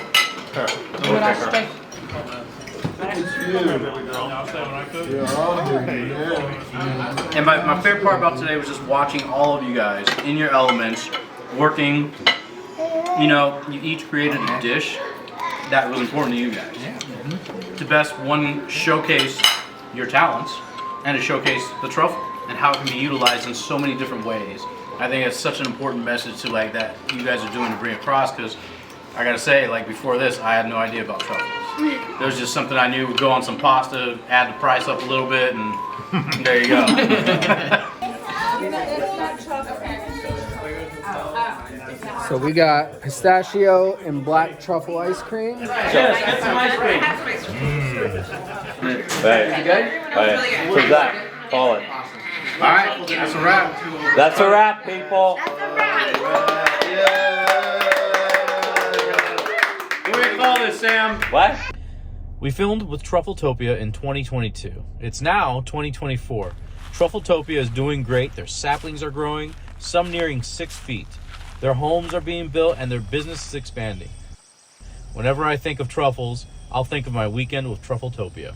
And my favorite part about today was just watching all of you guys in your elements, working. You know, you each created a dish that was important to you guys. To best one, showcase your talents and to showcase the truffle and how it can be utilized in so many different ways. I think it's such an important message to like that you guys are doing to bring across, because I gotta say, like before this, I had no idea about truffles. It was just something I knew would go on some pasta, add the price up a little bit, and there you go. So we got pistachio and black truffle ice cream. Yes, get some ice cream. Right. You good? Right. So Zach, call it. All right, that's a wrap. That's a wrap, people. What do we call this, Sam? What? We filmed with Truffletopia in 2022. It's now 2024. Truffletopia is doing great. Their saplings are growing, some nearing 6 feet. Their homes are being built and their business is expanding. Whenever I think of truffles, I'll think of my weekend with Truffletopia.